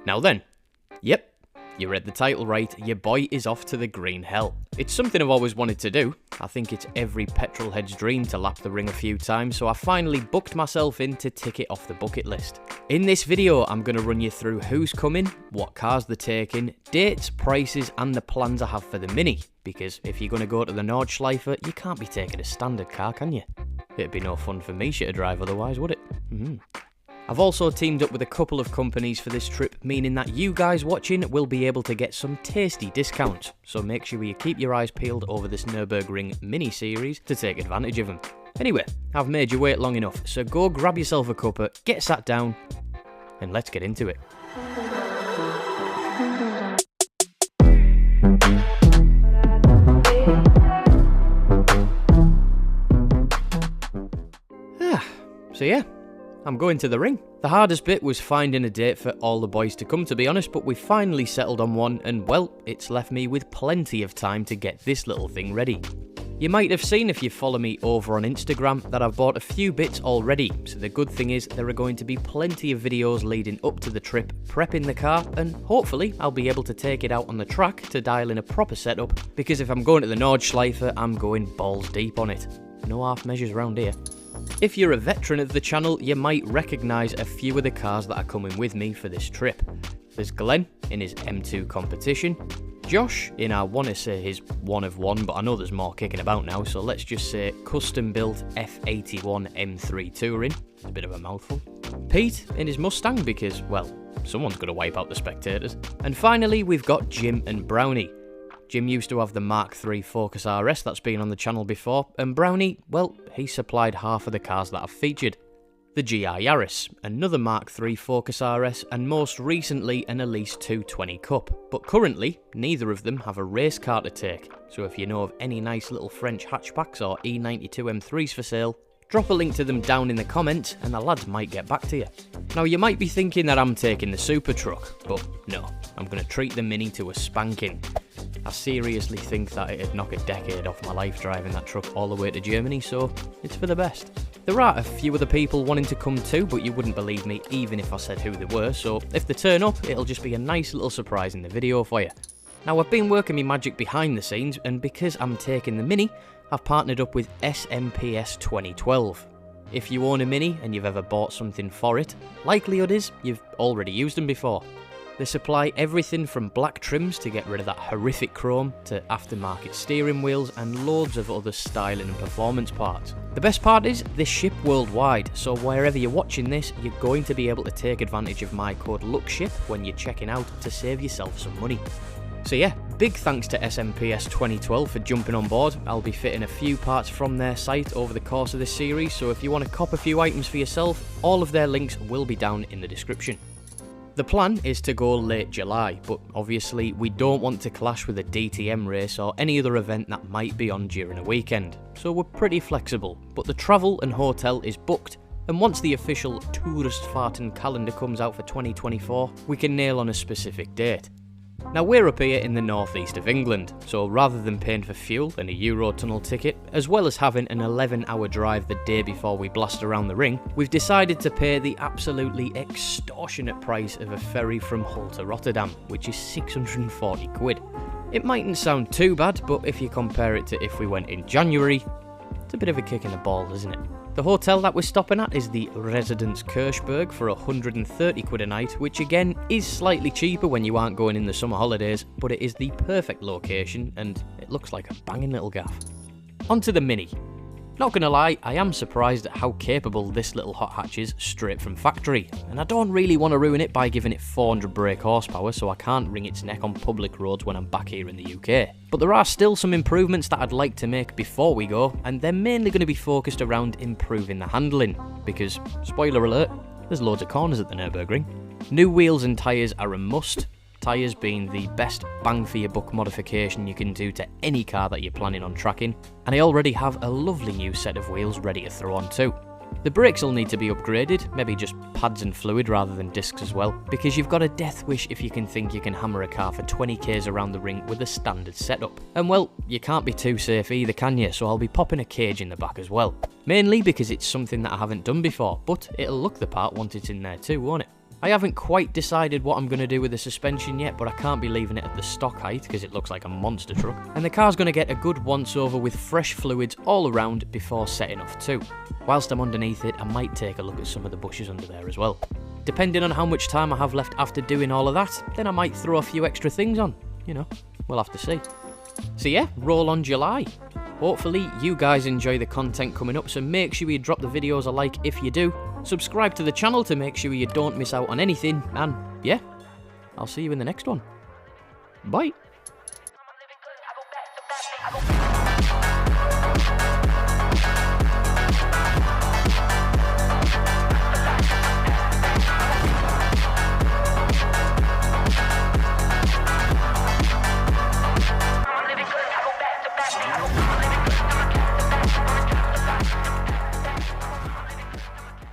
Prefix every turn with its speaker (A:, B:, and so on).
A: Now then, yep, you read the title right, your boy is off to the green hell. It's something I've always wanted to do. I think it's every petrol head's dream to lap the ring a few times, so I finally booked myself in to tick it off the bucket list. In this video, I'm going to run you through who's coming, what cars they're taking, dates, prices, and the plans I have for the Mini. Because if you're going to go to the 𝙁𝘍𝙊𝙄𝙉, you can't be taking a standard car, can you? It'd be no fun for me to drive otherwise, would it? I've also teamed up with a couple of companies for this trip, meaning that you guys watching will be able to get some tasty discounts, so make sure you keep your eyes peeled over this Nürburgring mini-series to take advantage of them. Anyway, I've made you wait long enough, so go grab yourself a cuppa, get sat down, and let's get into it. So yeah, I'm going to the ring. The hardest bit was finding a date for all the boys to come, to be honest, but we finally settled on one, and well, it's left me with plenty of time to get this little thing ready. You might have seen if you follow me over on Instagram that I've bought a few bits already, so the good thing is there are going to be plenty of videos leading up to the trip, prepping the car, and hopefully I'll be able to take it out on the track to dial in a proper setup, because if I'm going to the 𝙁𝘍𝙊𝙄𝙉, I'm going balls deep on it. No half measures around here. If you're a veteran of the channel, you might recognise a few of the cars that are coming with me for this trip. There's Glenn in his M2 competition, Josh in I want to say his one of one, but I know there's more kicking about now, so let's just say custom built F81 M3 Touring, it's a bit of a mouthful, Pete in his Mustang because, well, someone's got to wipe out the spectators, and finally we've got Jim and Brownie. Jim used to have the Mark III Focus RS that's been on the channel before, and Brownie, well, he supplied half of the cars that I've featured. The GR Yaris, another Mark III Focus RS, and most recently an Elise 220 Cup, but currently neither of them have a race car to take, so if you know of any nice little French hatchbacks or E92 M3s for sale, drop a link to them down in the comments and the lads might get back to you. Now you might be thinking that I'm taking the super truck, but no, I'm going to treat the Mini to a spanking. I seriously think that it'd knock a decade off my life driving that truck all the way to Germany, so it's for the best. There are a few other people wanting to come too, but you wouldn't believe me even if I said who they were, so if they turn up, it'll just be a nice little surprise in the video for you. Now I've been working my magic behind the scenes, and because I'm taking the Mini, I've partnered up with SMPS 2012. If you own a Mini and you've ever bought something for it, likelihood is you've already used them before. They supply everything from black trims to get rid of that horrific chrome to aftermarket steering wheels and loads of other styling and performance parts. The best part is they ship worldwide, so wherever you're watching this, you're going to be able to take advantage of my code lookship when you're checking out to save yourself some money. So yeah, big thanks to SMPS 2012 for jumping on board. I'll be fitting a few parts from their site over the course of this series, so if you want to cop a few items for yourself, all of their links will be down in the description. The plan is to go late July, but obviously we don't want to clash with a DTM race or any other event that might be on during a weekend, so we're pretty flexible, but the travel and hotel is booked, and once the official Touristfahrten calendar comes out for 2024, we can nail on a specific date. Now we're up here in the northeast of England, so rather than paying for fuel and a Eurotunnel ticket, as well as having an 11-hour drive the day before we blast around the ring, we've decided to pay the absolutely extortionate price of a ferry from Hull to Rotterdam, which is 640 quid. It mightn't sound too bad, but if you compare it to if we went in January, it's a bit of a kick in the balls, isn't it? The hotel that we're stopping at is the Residence Kirchberg for 130 quid a night, which again is slightly cheaper when you aren't going in the summer holidays, but it is the perfect location and it looks like a banging little gaff. Onto the Mini. Not gonna lie, I am surprised at how capable this little hot hatch is straight from factory, and I don't really want to ruin it by giving it 400 brake horsepower so I can't wring its neck on public roads when I'm back here in the UK. But there are still some improvements that I'd like to make before we go, and they're mainly going to be focused around improving the handling, because, spoiler alert, there's loads of corners at the Nürburgring. New wheels and tyres are a must, tyres being the best bang for your buck modification you can do to any car that you're planning on tracking, and I already have a lovely new set of wheels ready to throw on too. The brakes will need to be upgraded, maybe just pads and fluid rather than discs as well, because you've got a death wish if you can think you can hammer a car for 20k's around the ring with a standard setup. And well, you can't be too safe either, can you? So I'll be popping a cage in the back as well. Mainly because it's something that I haven't done before, but it'll look the part once it's in there too, won't it? I haven't quite decided what I'm going to do with the suspension yet, but I can't be leaving it at the stock height because it looks like a monster truck. And the car's going to get a good once over with fresh fluids all around before setting off too. Whilst I'm underneath it, I might take a look at some of the bushes under there as well. Depending on how much time I have left after doing all of that, then I might throw a few extra things on. You know, we'll have to see. So yeah, roll on July. Hopefully you guys enjoy the content coming up, so make sure you drop the videos a like if you do. Subscribe to the channel to make sure you don't miss out on anything, and yeah, I'll see you in the next one. Bye!